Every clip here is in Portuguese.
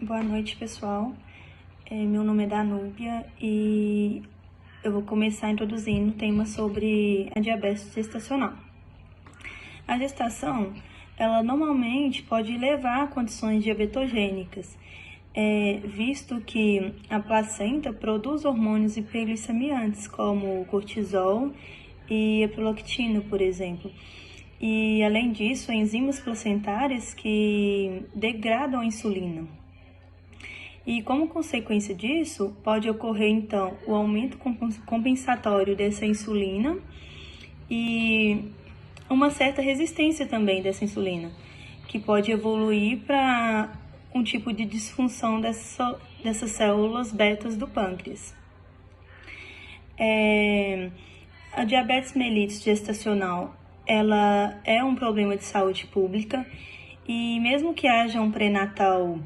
Boa noite, pessoal. Meu nome é Danúbia e eu vou começar introduzindo o tema sobre a diabetes gestacional. A gestação, ela normalmente pode levar a condições diabetogênicas, visto que a placenta produz hormônios hiperglicemiantes, como o cortisol e a prolactina, por exemplo. E, além disso, enzimas placentárias que degradam a insulina. E como consequência disso, pode ocorrer então o aumento compensatório dessa insulina e uma certa resistência também dessa insulina, que pode evoluir para um tipo de disfunção dessas células betas do pâncreas. A diabetes mellitus gestacional, ela é um problema de saúde pública e mesmo que haja um pré-natal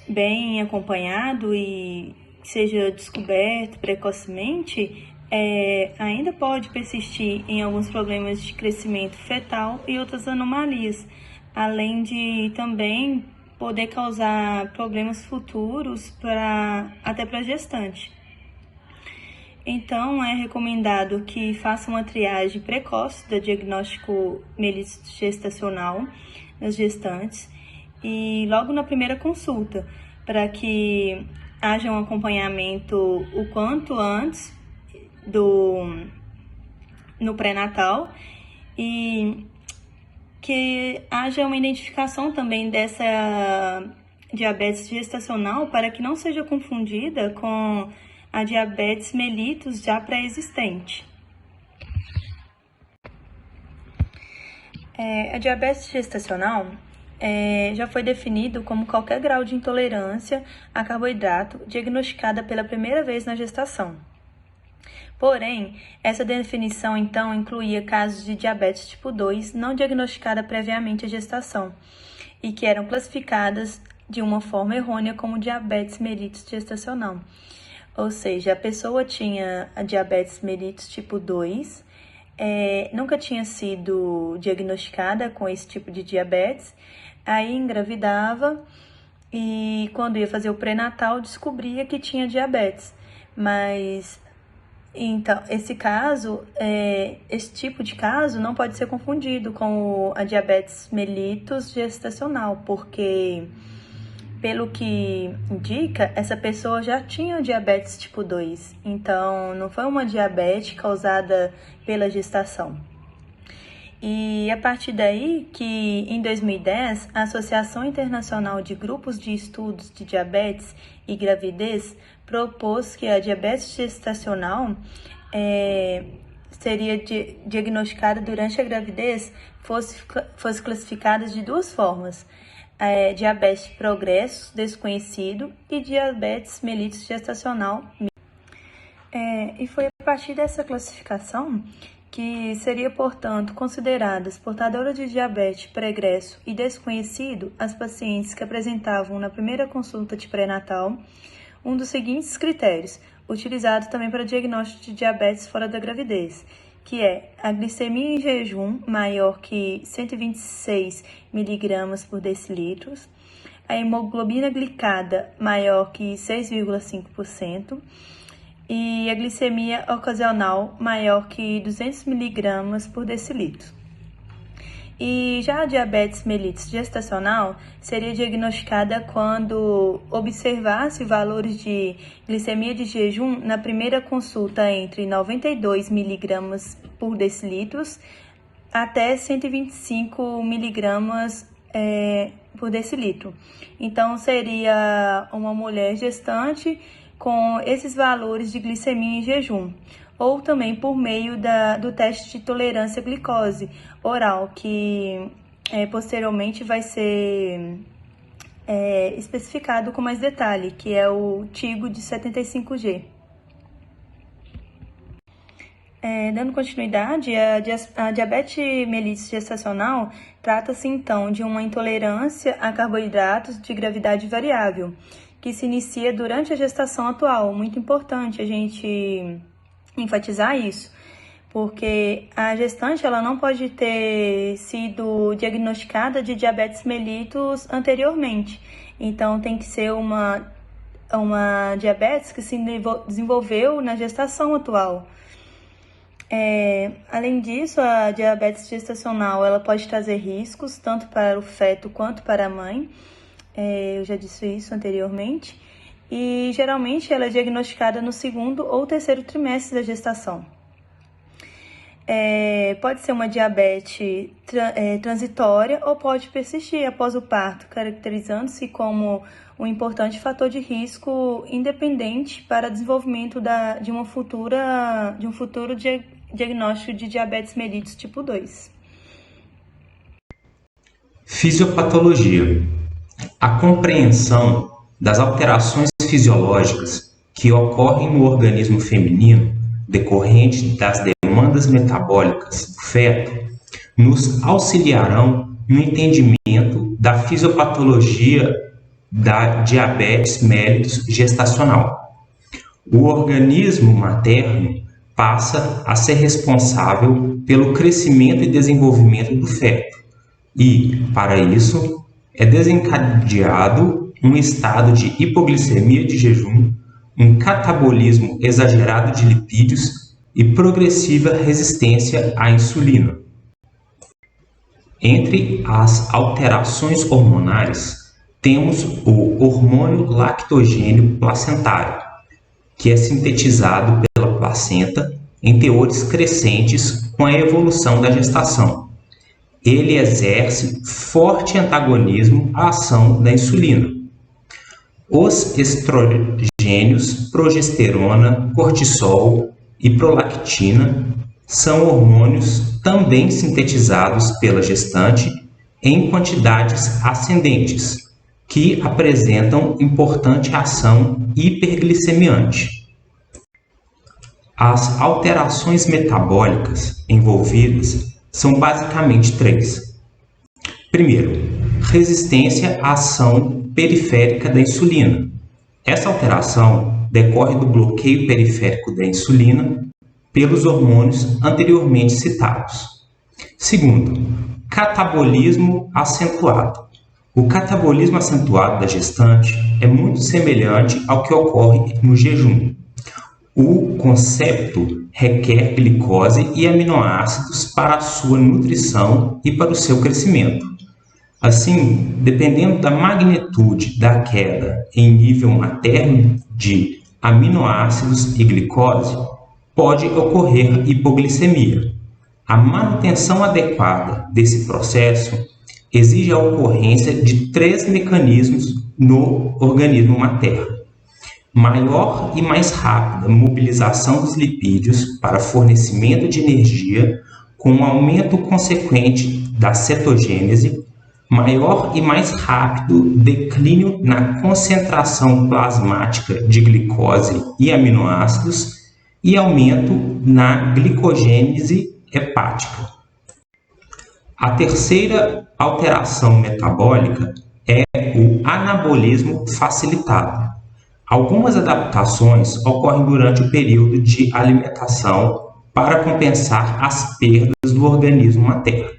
bem acompanhado e seja descoberto precocemente, ainda pode persistir em alguns problemas de crescimento fetal e outras anomalias, além de também poder causar problemas futuros até para a gestante. Então, é recomendado que faça uma triagem precoce do diagnóstico mellitus gestacional nas gestantes e logo na primeira consulta, para que haja um acompanhamento o quanto antes no pré-natal e que haja uma identificação também dessa diabetes gestacional para que não seja confundida com a diabetes mellitus já pré-existente. A diabetes gestacional já foi definido como qualquer grau de intolerância a carboidrato diagnosticada pela primeira vez na gestação. Porém, essa definição então incluía casos de diabetes tipo 2 não diagnosticada previamente à gestação e que eram classificadas de uma forma errônea como diabetes mellitus gestacional. Ou seja, a pessoa tinha a diabetes mellitus tipo 2, nunca tinha sido diagnosticada com esse tipo de diabetes, aí engravidava e quando ia fazer o pré-natal descobria que tinha diabetes. Mas, então, esse tipo de caso não pode ser confundido com a diabetes mellitus gestacional, porque pelo que indica, essa pessoa já tinha diabetes tipo 2, então não foi uma diabetes causada pela gestação. E a partir daí que, em 2010, a Associação Internacional de Grupos de Estudos de Diabetes e Gravidez propôs que a diabetes gestacional seria diagnosticada durante a gravidez fosse classificada de duas formas: diabetes progresso desconhecido e diabetes mellitus gestacional. E foi a partir dessa classificação que seria, portanto, consideradas portadoras de diabetes pregresso e desconhecido as pacientes que apresentavam na primeira consulta de pré-natal um dos seguintes critérios, utilizados também para diagnóstico de diabetes fora da gravidez, que é a glicemia em jejum maior que 126 mg por decilitro, a hemoglobina glicada maior que 6,5% e a glicemia ocasional maior que 200 mg por decilitro. E já a diabetes mellitus gestacional seria diagnosticada quando observasse valores de glicemia de jejum na primeira consulta entre 92 mg por decilitro até 125 mg por decilitro. Então, seria uma mulher gestante com esses valores de glicemia em jejum, ou também por meio do teste de tolerância à glicose oral, que posteriormente vai ser especificado com mais detalhe, que é o TIGO de 75G. Dando continuidade, a diabetes mellitus gestacional trata-se então de uma intolerância a carboidratos de gravidade variável, que se inicia durante a gestação atual. Muito importante a gente enfatizar isso, porque a gestante ela não pode ter sido diagnosticada de diabetes mellitus anteriormente. Então, tem que ser uma diabetes que se desenvolveu na gestação atual. Além disso, a diabetes gestacional ela pode trazer riscos tanto para o feto quanto para a mãe. Eu já disse isso anteriormente. E geralmente ela é diagnosticada no segundo ou terceiro trimestre da gestação. Pode ser uma diabetes transitória ou pode persistir após o parto, caracterizando-se como um importante fator de risco independente para o desenvolvimento de um futuro diagnóstico de diabetes mellitus tipo 2. Fisiopatologia. A compreensão das alterações fisiológicas que ocorrem no organismo feminino decorrente das demandas metabólicas do feto nos auxiliarão no entendimento da fisiopatologia da diabetes mellitus gestacional. O organismo materno passa a ser responsável pelo crescimento e desenvolvimento do feto e, para isso, é desencadeado um estado de hipoglicemia de jejum, um catabolismo exagerado de lipídios e progressiva resistência à insulina. Entre as alterações hormonais, temos o hormônio lactogênio placentário, que é sintetizado pela placenta em teores crescentes com a evolução da gestação. Ele exerce forte antagonismo à ação da insulina. Os estrogênios, progesterona, cortisol e prolactina são hormônios também sintetizados pela gestante em quantidades ascendentes, que apresentam importante ação hiperglicemiante. As alterações metabólicas envolvidas são basicamente três. Primeiro, resistência à ação periférica da insulina. Essa alteração decorre do bloqueio periférico da insulina pelos hormônios anteriormente citados. Segundo, catabolismo acentuado. O catabolismo acentuado da gestante é muito semelhante ao que ocorre no jejum. O concepto requer glicose e aminoácidos para a sua nutrição e para o seu crescimento. Assim, dependendo da magnitude da queda em nível materno de aminoácidos e glicose, pode ocorrer hipoglicemia. A manutenção adequada desse processo exige a ocorrência de três mecanismos no organismo materno: maior e mais rápida mobilização dos lipídios para fornecimento de energia, com um aumento consequente da cetogênese, maior e mais rápido declínio na concentração plasmática de glicose e aminoácidos e aumento na glicogênese hepática. A terceira alteração metabólica é o anabolismo facilitado. Algumas adaptações ocorrem durante o período de alimentação para compensar as perdas do organismo materno.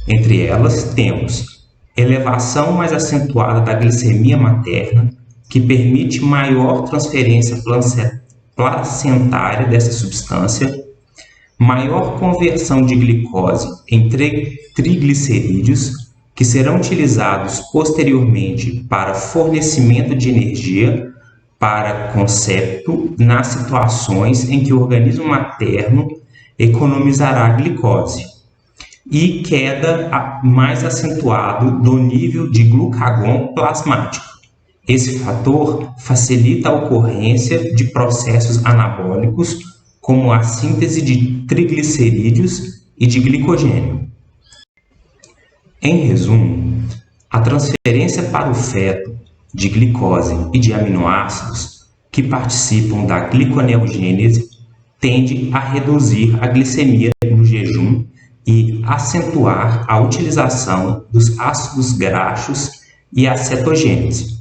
Entre elas, temos elevação mais acentuada da glicemia materna, que permite maior transferência placentária dessa substância, maior conversão de glicose em triglicerídeos, que serão utilizados posteriormente para fornecimento de energia para concepto nas situações em que o organismo materno economizará glicose, e queda mais acentuado do nível de glucagon plasmático. Esse fator facilita a ocorrência de processos anabólicos, como a síntese de triglicerídeos e de glicogênio. Em resumo, a transferência para o feto de glicose e de aminoácidos que participam da gliconeogênese tende a reduzir a glicemia no jejum e acentuar a utilização dos ácidos graxos e a cetogênese.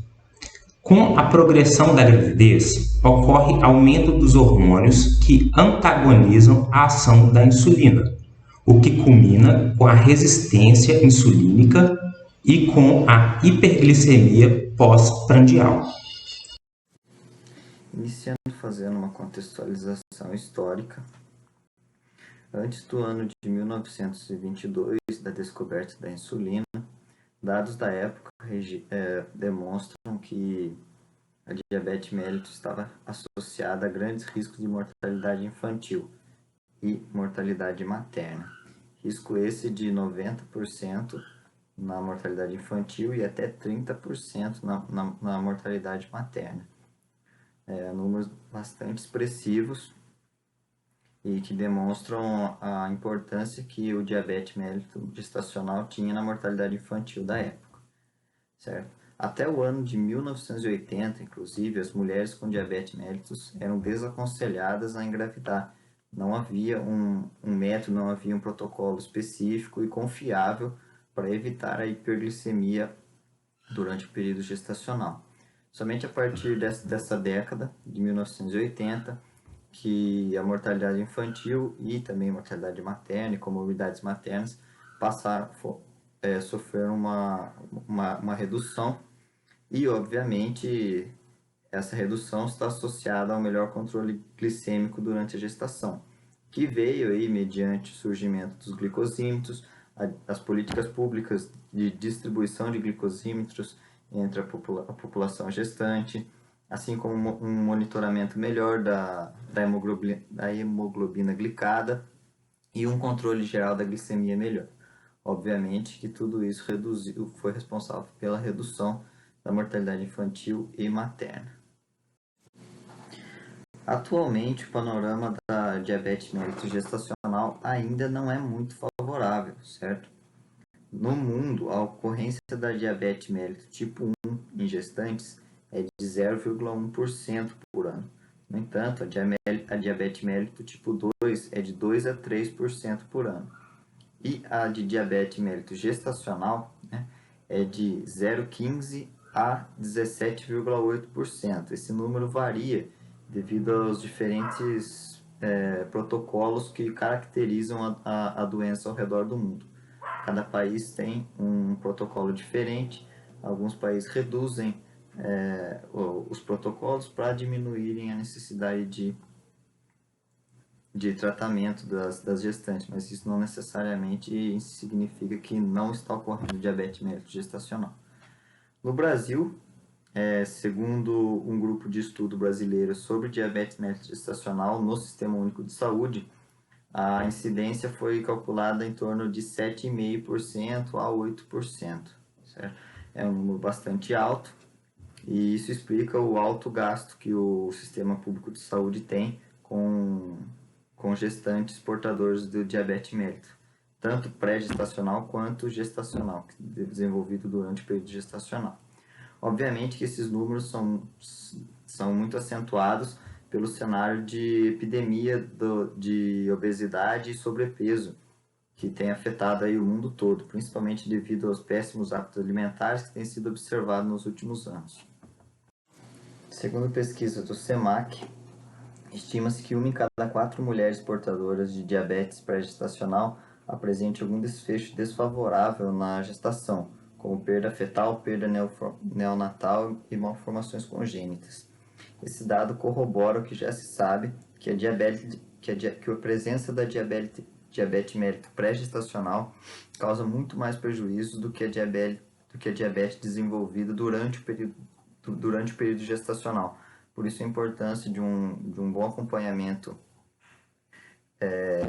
Com a progressão da gravidez, ocorre aumento dos hormônios que antagonizam a ação da insulina, o que culmina com a resistência insulínica e com a hiperglicemia pós-prandial. Iniciando fazendo uma contextualização histórica, antes do ano de 1922, da descoberta da insulina, dados da época demonstram que a diabetes mellitus estava associada a grandes riscos de mortalidade infantil e mortalidade materna. Risco esse de 90% na mortalidade infantil e até 30% na mortalidade materna. Números bastante expressivos e que demonstram a importância que o diabetes mellitus gestacional tinha na mortalidade infantil da época, certo? Até o ano de 1980, inclusive, as mulheres com diabetes mellitus eram desaconselhadas a engravidar. Não havia um método, não havia um protocolo específico e confiável para evitar a hiperglicemia durante o período gestacional. Somente a partir dessa década, de 1980, que a mortalidade infantil e também a mortalidade materna e comorbidades maternas passaram a sofrer uma redução e, obviamente, essa redução está associada ao melhor controle glicêmico durante a gestação, que veio aí mediante o surgimento dos glicosímetros, as políticas públicas de distribuição de glicosímetros entre a população gestante, assim como um monitoramento melhor da hemoglobina glicada e um controle geral da glicemia melhor. Obviamente que tudo isso foi responsável pela redução da mortalidade infantil e materna. Atualmente, o panorama da diabetes mellitus gestacional ainda não é muito favorável, certo? No mundo, a ocorrência da diabetes mellitus tipo 1 em gestantes é de 0,1% por ano. No entanto, a diabetes mellitus tipo 2 é de 2 a 3% por ano. E a de diabetes mellitus gestacional, né, é de 0,15% a 17,8%. Esse número varia devido aos diferentes protocolos que caracterizam a doença ao redor do mundo. Cada país tem um protocolo diferente, alguns países reduzem os protocolos para diminuírem a necessidade de tratamento das gestantes, mas isso não necessariamente significa que não está ocorrendo diabetes mellitus gestacional. No Brasil, segundo um grupo de estudo brasileiro sobre diabetes mellitus gestacional no Sistema Único de Saúde, a incidência foi calculada em torno de 7,5% a 8%. Certo? É um número bastante alto e isso explica o alto gasto que o Sistema Público de Saúde tem com gestantes portadores do diabetes mellitus, tanto pré-gestacional quanto gestacional, desenvolvido durante o período gestacional. Obviamente que esses números são muito acentuados pelo cenário de epidemia de obesidade e sobrepeso, que tem afetado aí o mundo todo, principalmente devido aos péssimos hábitos alimentares que têm sido observados nos últimos anos. Segundo pesquisa do SEMAC, estima-se que 1 em cada 4 mulheres portadoras de diabetes pré-gestacional apresente algum desfecho desfavorável na gestação, como perda fetal, perda neonatal e malformações congênitas. Esse dado corrobora o que já se sabe, que a presença da diabetes mellitus pré-gestacional causa muito mais prejuízos do que a diabetes desenvolvida durante o período gestacional. Por isso a importância de um bom acompanhamento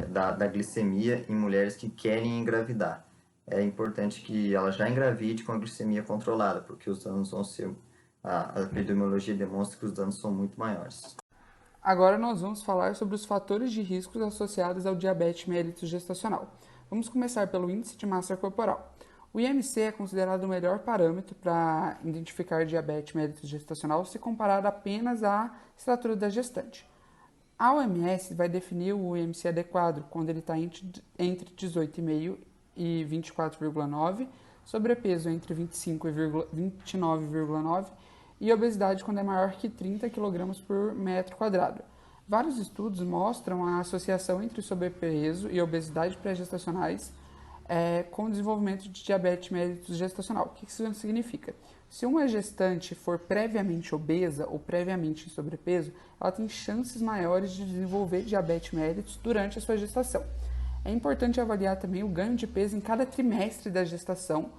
da glicemia em mulheres que querem engravidar. É importante que ela já engravide com a glicemia controlada, porque os danos vão ser... A epidemiologia demonstra que os danos são muito maiores. Agora nós vamos falar sobre os fatores de riscos associados ao diabetes mellitus gestacional. Vamos começar pelo índice de massa corporal. O IMC é considerado o melhor parâmetro para identificar diabetes mellitus gestacional se comparado apenas à estatura da gestante. A OMS vai definir o IMC adequado quando ele está entre 18,5 e 24,9, sobrepeso entre 25 e 29,9 e obesidade quando é maior que 30 kg por metro quadrado. Vários estudos mostram a associação entre sobrepeso e obesidade pré-gestacionais com o desenvolvimento de diabetes mellitus gestacional. O que isso significa? Se uma gestante for previamente obesa ou previamente em sobrepeso, ela tem chances maiores de desenvolver diabetes mellitus durante a sua gestação. É importante avaliar também o ganho de peso em cada trimestre da gestação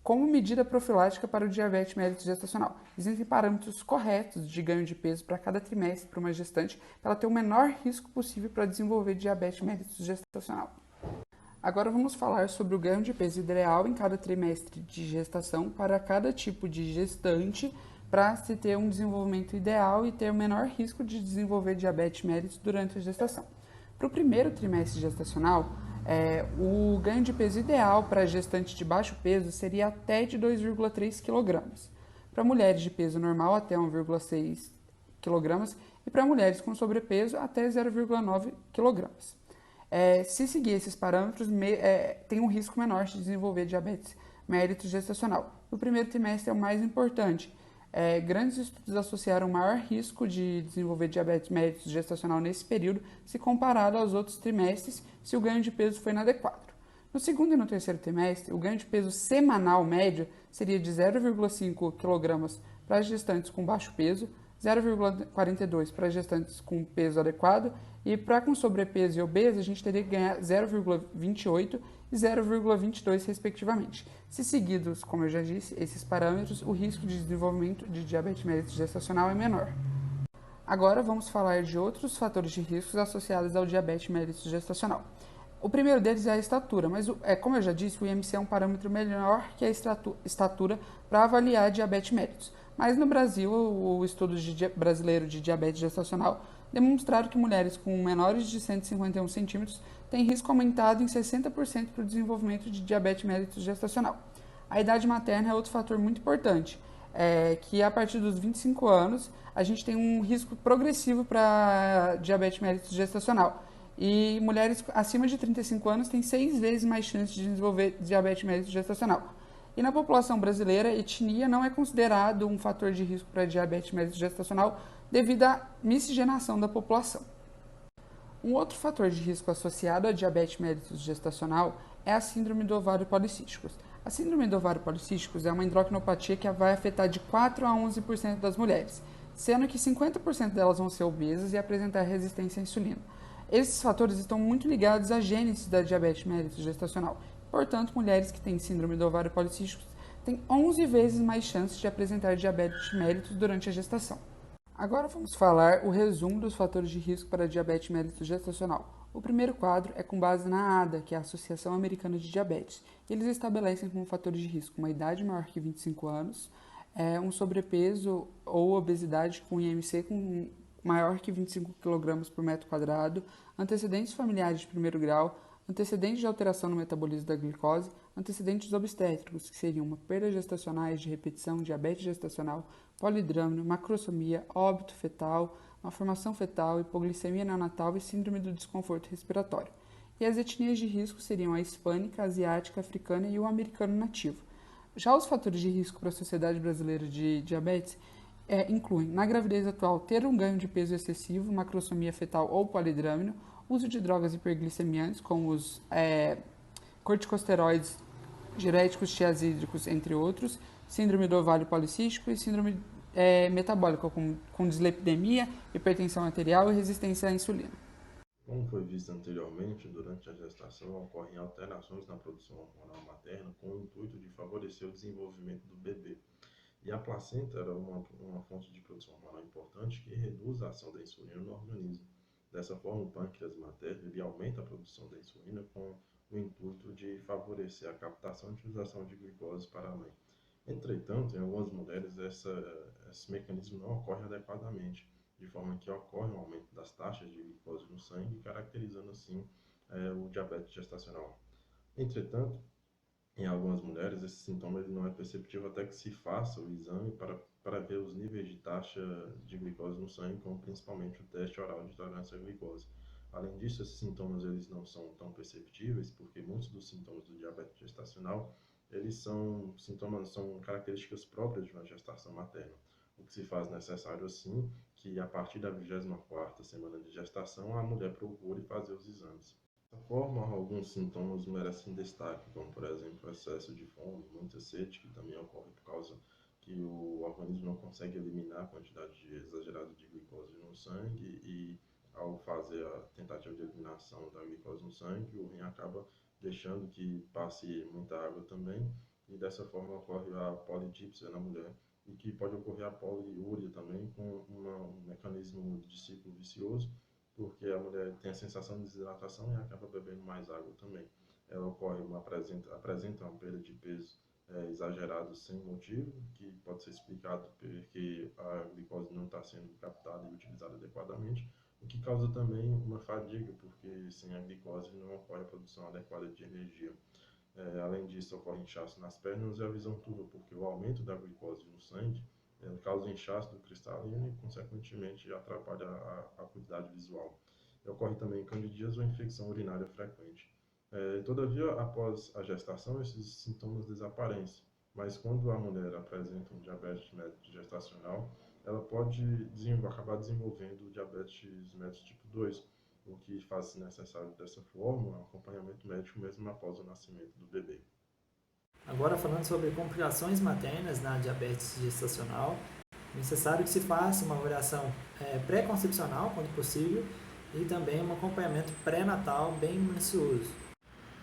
como medida profilática para o diabetes mellitus gestacional. Existem parâmetros corretos de ganho de peso para cada trimestre para uma gestante para ela ter o menor risco possível para desenvolver diabetes mellitus gestacional. Agora vamos falar sobre o ganho de peso ideal em cada trimestre de gestação para cada tipo de gestante para se ter um desenvolvimento ideal e ter o menor risco de desenvolver diabetes mellitus durante a gestação. Para o primeiro trimestre gestacional, o ganho de peso ideal para gestante de baixo peso seria até de 2,3 kg. Para mulheres de peso normal, até 1,6 kg. E para mulheres com sobrepeso, até 0,9 kg. Se seguir esses parâmetros, tem um risco menor de desenvolver diabetes mellitus gestacional. O primeiro trimestre é o mais importante. Grandes estudos associaram maior risco de desenvolver diabetes mellitus gestacional nesse período, se comparado aos outros trimestres, se o ganho de peso foi inadequado. No segundo e no terceiro trimestre, o ganho de peso semanal médio seria de 0,5 kg para gestantes com baixo peso, 0,42 para gestantes com peso adequado e para com sobrepeso e obeso a gente teria que ganhar 0,28 e 0,22 respectivamente. Se seguidos, como eu já disse, esses parâmetros, o risco de desenvolvimento de diabetes mellitus gestacional é menor. Agora vamos falar de outros fatores de riscos associados ao diabetes mellitus gestacional. O primeiro deles é a estatura, mas como eu já disse, o IMC é um parâmetro melhor que a estatura para avaliar diabetes mellitus. Mas no Brasil, o estudo brasileiro de diabetes gestacional demonstraram que mulheres com menores de 151 centímetros têm risco aumentado em 60% para o desenvolvimento de diabetes mellitus gestacional. A idade materna é outro fator muito importante, que a partir dos 25 anos a gente tem um risco progressivo para diabetes mellitus gestacional. E mulheres acima de 35 anos têm 6 vezes mais chances de desenvolver diabetes mellitus gestacional. E na população brasileira, etnia não é considerado um fator de risco para diabetes mellitus gestacional devido à miscigenação da população. Um outro fator de risco associado à diabetes mellitus gestacional é a síndrome do ovário policístico. A síndrome do ovário policístico é uma endocrinopatia que vai afetar de 4 a 11% das mulheres, sendo que 50% delas vão ser obesas e apresentar resistência à insulina. Esses fatores estão muito ligados à gênese da diabetes mellitus gestacional. Portanto, mulheres que têm síndrome do ovário policístico têm 11 vezes mais chances de apresentar diabetes mellitus durante a gestação. Agora vamos falar o resumo dos fatores de risco para diabetes mellitus gestacional. O primeiro quadro é com base na ADA, que é a Associação Americana de Diabetes. Eles estabelecem como fatores de risco uma idade maior que 25 anos, um sobrepeso ou obesidade com IMC maior que 25 kg por metro quadrado, antecedentes familiares de primeiro grau, antecedentes de alteração no metabolismo da glicose, antecedentes obstétricos, que seriam uma perda gestacionais de repetição, diabetes gestacional, polidrâmino, macrosomia, óbito fetal, malformação fetal, hipoglicemia neonatal e síndrome do desconforto respiratório. E as etnias de risco seriam a hispânica, a asiática, a africana e o americano nativo. Já os fatores de risco para a Sociedade Brasileira de Diabetes incluem, na gravidez atual, ter um ganho de peso excessivo, macrosomia fetal ou polidrâmino, uso de drogas hiperglicemiantes, como os corticosteroides, diuréticos, tiazídricos, entre outros, síndrome do ovário policístico e síndrome metabólica, com dislipidemia, hipertensão arterial e resistência à insulina. Como foi visto anteriormente, durante a gestação ocorrem alterações na produção hormonal materna com o intuito de favorecer o desenvolvimento do bebê. E a placenta era uma fonte de produção hormonal importante que reduz a ação da insulina no organismo. Dessa forma, o pâncreas materno ele aumenta a produção da insulina com o intuito de favorecer a captação e utilização de glicose para a mãe. Entretanto, em algumas mulheres, esse mecanismo não ocorre adequadamente, de forma que ocorre um aumento das taxas de glicose no sangue, caracterizando assim o diabetes gestacional. Entretanto, em algumas mulheres, esse sintoma ele não é perceptível até que se faça o exame para ver os níveis de taxa de glicose no sangue, como principalmente o teste oral de tolerância à glicose. Além disso, esses sintomas eles não são tão perceptíveis, porque muitos dos sintomas do diabetes gestacional eles são características próprias de uma gestação materna, o que se faz necessário, assim, que a partir da 24ª semana de gestação, a mulher procure fazer os exames. Dessa forma, alguns sintomas merecem destaque, como por exemplo excesso de fome, muita sede, que também ocorre por causa que o organismo não consegue eliminar a quantidade exagerada de glicose no sangue e ao fazer a tentativa de eliminação da glicose no sangue, o rim acaba deixando que passe muita água também e dessa forma ocorre a polidipsia na mulher e que pode ocorrer a poliúria também com um mecanismo de ciclo vicioso porque a mulher tem a sensação de desidratação e acaba bebendo mais água também. Ela apresenta uma perda de peso exagerado sem motivo, que pode ser explicado porque a glicose não está sendo captada e utilizada adequadamente, o que causa também uma fadiga, porque sem a glicose não ocorre a produção adequada de energia. Além disso, ocorre inchaço nas pernas e a visão turva, porque o aumento da glicose no sangue causa inchaço do cristalino e, consequentemente, atrapalha a acuidade visual. Ocorre também candidíase ou infecção urinária frequente. Todavia, após a gestação, esses sintomas desaparecem, mas quando a mulher apresenta um diabetes mellitus gestacional, ela pode acabar desenvolvendo diabetes mellitus tipo 2, o que faz necessário dessa forma um acompanhamento médico mesmo após o nascimento do bebê. Agora, falando sobre complicações maternas na diabetes gestacional, é necessário que se faça uma avaliação pré-concepcional, quando possível, e também um acompanhamento pré-natal bem minucioso.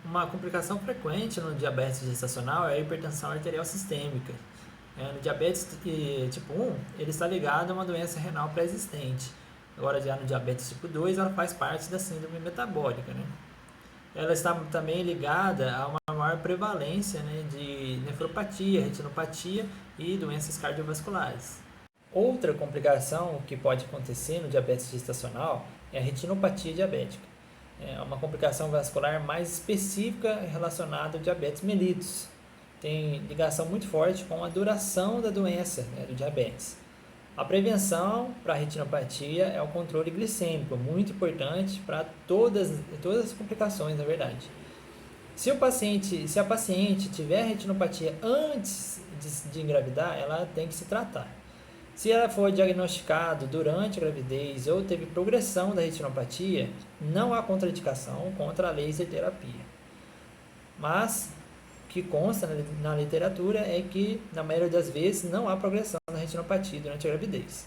Uma complicação frequente no diabetes gestacional é a hipertensão arterial sistêmica. No diabetes tipo 1, ele está ligado a uma doença renal pré-existente. Agora, já no diabetes tipo 2, ela faz parte da síndrome metabólica, né? Ela está também ligada a uma maior prevalência, né, de nefropatia, retinopatia e doenças cardiovasculares. Outra complicação que pode acontecer no diabetes gestacional é a retinopatia diabética. É uma complicação vascular mais específica relacionada ao diabetes mellitus. Tem ligação muito forte com a duração da doença, né, do diabetes. A prevenção para a retinopatia é o controle glicêmico, muito importante para todas as complicações, na verdade. Se a paciente tiver retinopatia antes de engravidar, ela tem que se tratar. Se ela for diagnosticada durante a gravidez ou teve progressão da retinopatia, não há contraindicação contra a laser terapia. Mas o que consta na literatura é que, na maioria das vezes, não há progressão da retinopatia durante a gravidez.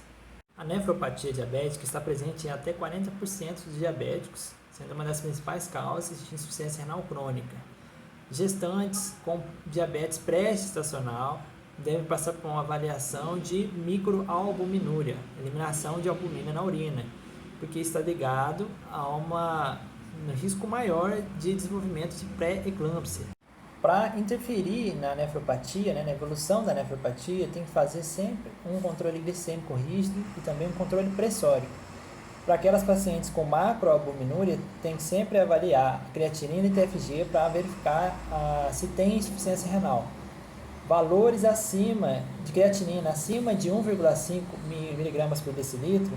A nefropatia diabética está presente em até 40% dos diabéticos, sendo uma das principais causas de insuficiência renal crônica. Gestantes com diabetes pré-gestacional devem passar por uma avaliação de microalbuminúria, eliminação de albumina na urina, porque está ligado a um risco maior de desenvolvimento de pré-eclâmpsia. Para interferir na nefropatia, né, na evolução da nefropatia, tem que fazer sempre um controle glicêmico rígido e também um controle pressórico. Para aquelas pacientes com macroalbuminúria, tem que sempre avaliar a creatinina e TFG para verificar se tem insuficiência renal. Valores acima de creatinina, acima de 1,5 mg por decilitro,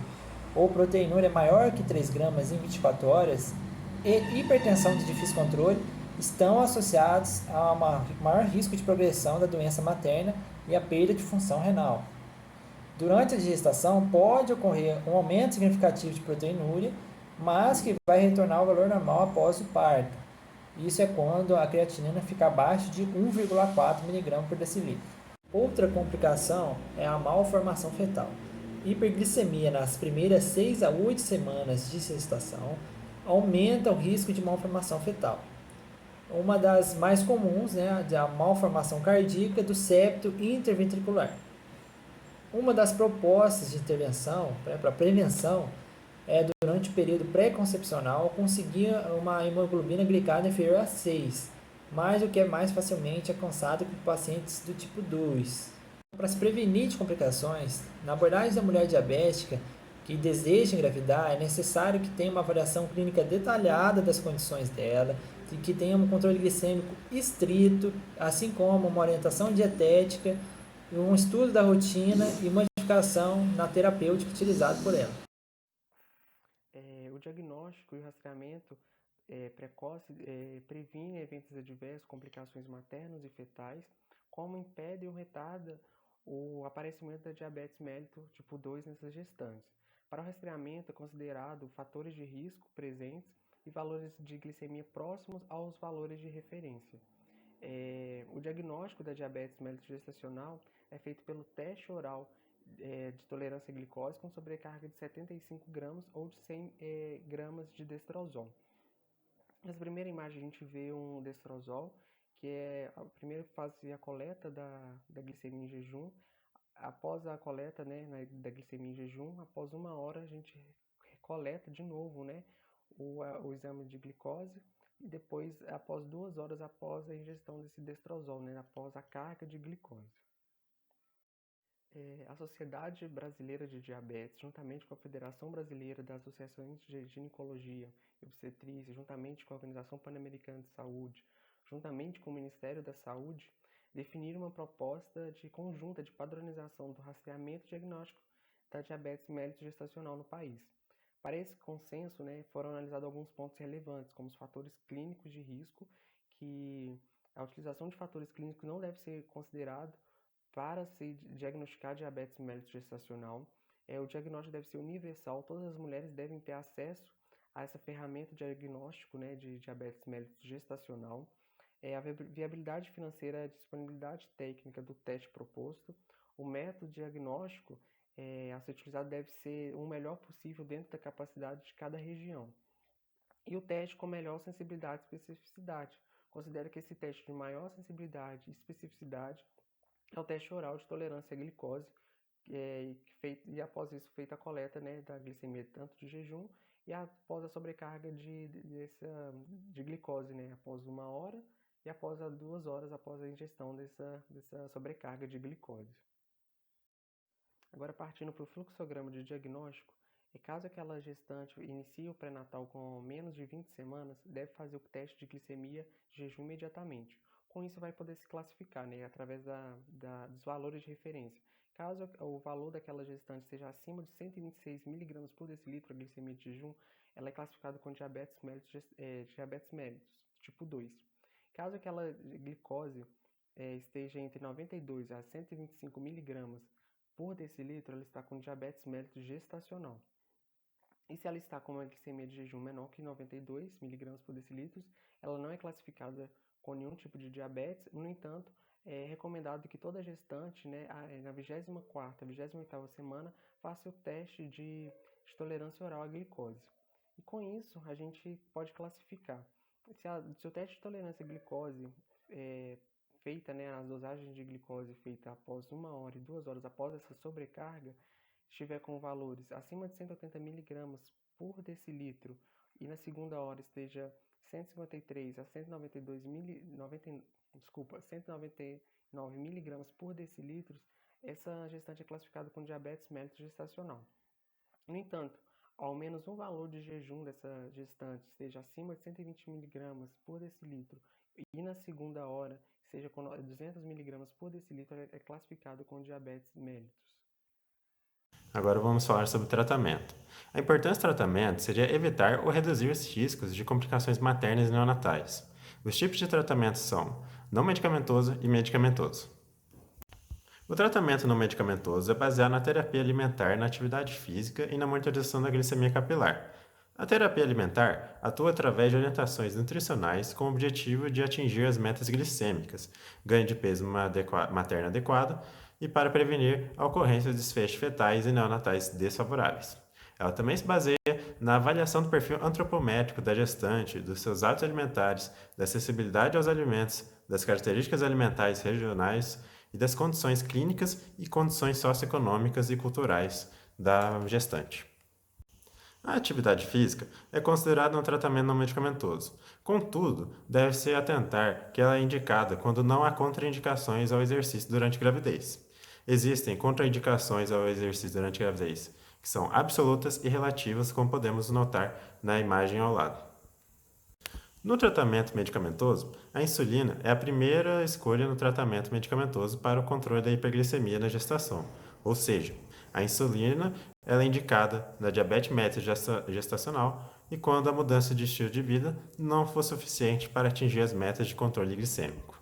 ou proteinúria maior que 3 gramas em 24 horas, e hipertensão de difícil controle, estão associados a um maior risco de progressão da doença materna e a perda de função renal. Durante a gestação, pode ocorrer um aumento significativo de proteinúria, mas que vai retornar ao valor normal após o parto. Isso é quando a creatinina fica abaixo de 1,4 mg por decilitro. Outra complicação é a malformação fetal. Hiperglicemia nas primeiras 6 a 8 semanas de gestação aumenta o risco de malformação fetal. Uma das mais comuns, né, é a malformação cardíaca do septo interventricular. Uma das propostas de intervenção para prevenção é, durante o período pré-concepcional, conseguir uma hemoglobina glicada inferior a 6, mas o que é mais facilmente alcançado por pacientes do tipo 2. Para se prevenir de complicações, na abordagem da mulher diabética que deseja engravidar, é necessário que tenha uma avaliação clínica detalhada das condições dela, e que tenha um controle glicêmico estrito, assim como uma orientação dietética, um estudo da rotina e modificação na terapêutica utilizada por ela. O diagnóstico e o rastreamento precoce previne eventos adversos, complicações maternas e fetais, como impede ou retarda o aparecimento da diabetes mellitus tipo 2 nessas gestantes. Para o rastreamento é considerado fatores de risco presentes e valores de glicemia próximos aos valores de referência. O diagnóstico da diabetes mellitus gestacional é feito pelo teste oral de tolerância à glicose com sobrecarga de 75 gramas ou de 100 gramas de destrozol. Nessa primeira imagem a gente vê um destrozol, que é a primeira fase a coleta da glicemia em jejum. Após a coleta, né, da glicemia em jejum, após 1 hora a gente coleta de novo, né, o exame de glicose, e depois, após 2 horas após a ingestão desse destrozol, né, após a carga de glicose. A Sociedade Brasileira de Diabetes, juntamente com a Federação Brasileira das Associações de Ginecologia e Obstetrícia, juntamente com a Organização Pan-Americana de Saúde, juntamente com o Ministério da Saúde, definiram uma proposta conjunta de padronização do rastreamento e diagnóstico da diabetes mellitus gestacional no país. Para esse consenso, né, foram analisados alguns pontos relevantes, como os fatores clínicos de risco, que a utilização de fatores clínicos não deve ser considerado para se diagnosticar diabetes mellitus gestacional. O diagnóstico deve ser universal, todas as mulheres devem ter acesso a essa ferramenta de diagnóstico, né, de diabetes mellitus gestacional. A viabilidade financeira, a disponibilidade técnica do teste proposto. O método diagnóstico a ser utilizado deve ser o melhor possível dentro da capacidade de cada região. E o teste com melhor sensibilidade e especificidade. Considero que esse teste de maior sensibilidade e especificidade é o teste oral de tolerância à glicose, e após isso feita a coleta, né, da glicemia tanto de jejum e após a sobrecarga de glicose, né, após 1 hora e após 2 horas após a ingestão dessa sobrecarga de glicose. Agora, partindo para o fluxograma de diagnóstico, caso aquela gestante inicie o pré-natal com menos de 20 semanas, deve fazer o teste de glicemia de jejum imediatamente. Com isso, vai poder se classificar, né, através dos valores de referência. Caso o valor daquela gestante esteja acima de 126 mg por decilitro, a glicemia de jejum, ela é classificada com diabetes mellitus, tipo 2. Caso aquela glicose esteja entre 92 a 125 mg por decilitro, ela está com diabetes mellitus gestacional. E se ela está com uma glicemia de jejum menor que 92 mg por decilitro, ela não é classificada com nenhum tipo de diabetes. No entanto, é recomendado que toda gestante, né, na 24ª, 28ª semana, faça o teste de tolerância oral à glicose. E com isso, a gente pode classificar. Se o teste de tolerância à glicose feita, né, as dosagens de glicose feita após 1 hora e 2 horas após essa sobrecarga, estiver com valores acima de 180 mg por decilitro e na segunda hora esteja 153 a 199 mg por decilitro, essa gestante é classificada com diabetes mellitus gestacional. No entanto, ao menos um valor de jejum dessa gestante esteja acima de 120 mg por decilitro e na segunda hora seja com 200 mg por decilitro, é classificado com diabetes mellitus. Agora vamos falar sobre o tratamento. A importância do tratamento seria evitar ou reduzir os riscos de complicações maternas e neonatais. Os tipos de tratamento são não medicamentoso e medicamentoso. O tratamento não medicamentoso é baseado na terapia alimentar, na atividade física e na monitorização da glicemia capilar. A terapia alimentar atua através de orientações nutricionais com o objetivo de atingir as metas glicêmicas, ganho de peso materno adequado e para prevenir a ocorrência de desfechos fetais e neonatais desfavoráveis. Ela também se baseia na avaliação do perfil antropométrico da gestante, dos seus hábitos alimentares, da acessibilidade aos alimentos, das características alimentares regionais e das condições clínicas e condições socioeconômicas e culturais da gestante. A atividade física é considerada um tratamento não medicamentoso. Contudo, deve-se atentar que ela é indicada quando não há contraindicações ao exercício durante a gravidez. Existem contraindicações ao exercício durante a gravidez, que são absolutas e relativas, como podemos notar na imagem ao lado. No tratamento medicamentoso, a insulina é a primeira escolha no tratamento medicamentoso para o controle da hiperglicemia na gestação, ou seja, a insulina ela é indicada na diabetes mellitus gestacional e quando a mudança de estilo de vida não for suficiente para atingir as metas de controle glicêmico.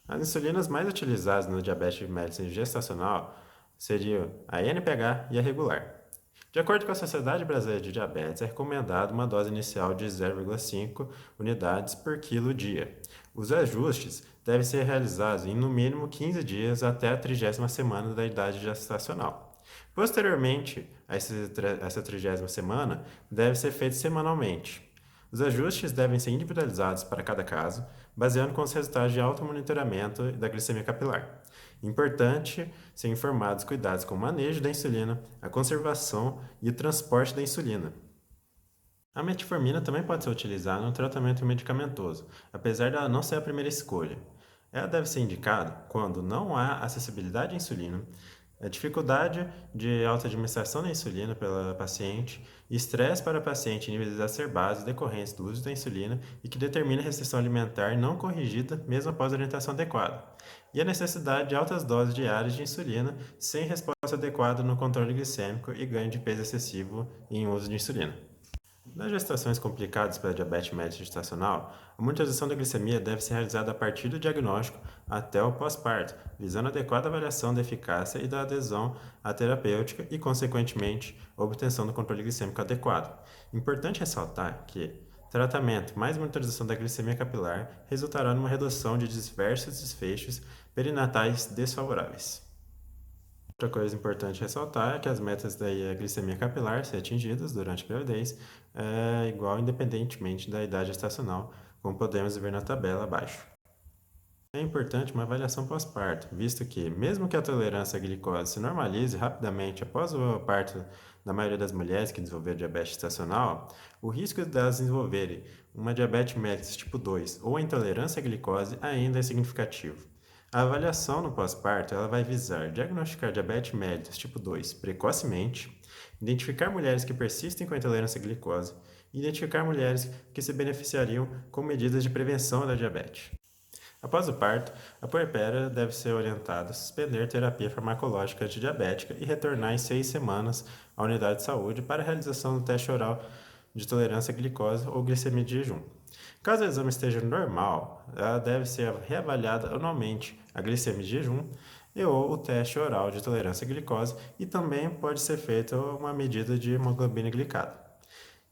As insulinas mais utilizadas no diabetes mellitus gestacional seriam a NPH e a regular. De acordo com a Sociedade Brasileira de Diabetes, é recomendado uma dose inicial de 0,5 unidades por quilo dia. Os ajustes devem ser realizados em no mínimo 15 dias até a 30ª semana da idade gestacional. Posteriormente a essa 30ª semana, deve ser feito semanalmente. Os ajustes devem ser individualizados para cada caso, baseando com os resultados de automonitoramento da glicemia capilar. Importante ser informados cuidados com o manejo da insulina, a conservação e o transporte da insulina. A metformina também pode ser utilizada no tratamento medicamentoso, apesar de ela não ser a primeira escolha. Ela deve ser indicada quando não há acessibilidade à insulina, a dificuldade de autoadministração da insulina pela paciente, estresse para o paciente em níveis exacerbados decorrentes do uso da insulina e que determina restrição alimentar não corrigida mesmo após orientação adequada, e a necessidade de altas doses diárias de insulina sem resposta adequada no controle glicêmico e ganho de peso excessivo em uso de insulina. Nas gestações complicadas pela diabetes mellitus gestacional, a monitorização da glicemia deve ser realizada a partir do diagnóstico até o pós-parto, visando a adequada avaliação da eficácia e da adesão à terapêutica e, consequentemente, a obtenção do controle glicêmico adequado. Importante ressaltar que tratamento mais monitorização da glicemia capilar resultará numa redução de diversos desfechos perinatais desfavoráveis. Outra coisa importante ressaltar é que as metas da glicemia capilar ser atingidas durante a gravidez é igual independentemente da idade gestacional, como podemos ver na tabela abaixo. É importante uma avaliação pós-parto, visto que, mesmo que a tolerância à glicose se normalize rapidamente após o parto da maioria das mulheres que desenvolveram diabetes gestacional, o risco de elas desenvolverem uma diabetes mellitus tipo 2 ou a intolerância à glicose ainda é significativo. A avaliação no pós-parto ela vai visar diagnosticar diabetes mellitus tipo 2 precocemente, identificar mulheres que persistem com a intolerância à glicose e identificar mulheres que se beneficiariam com medidas de prevenção da diabetes. Após o parto, a puerpéria deve ser orientada a suspender terapia farmacológica antidiabética e retornar em 6 semanas à unidade de saúde para a realização do teste oral de tolerância à glicose ou glicemia de jejum. Caso o exame esteja normal, ela deve ser reavaliada anualmente a glicemia de jejum ou o teste oral de tolerância à glicose e também pode ser feita uma medida de hemoglobina glicada.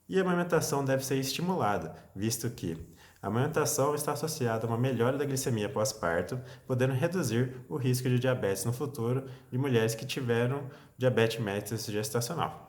E a amamentação deve ser estimulada, visto que a amamentação está associada a uma melhora da glicemia pós-parto, podendo reduzir o risco de diabetes no futuro de mulheres que tiveram diabetes mellitus gestacional.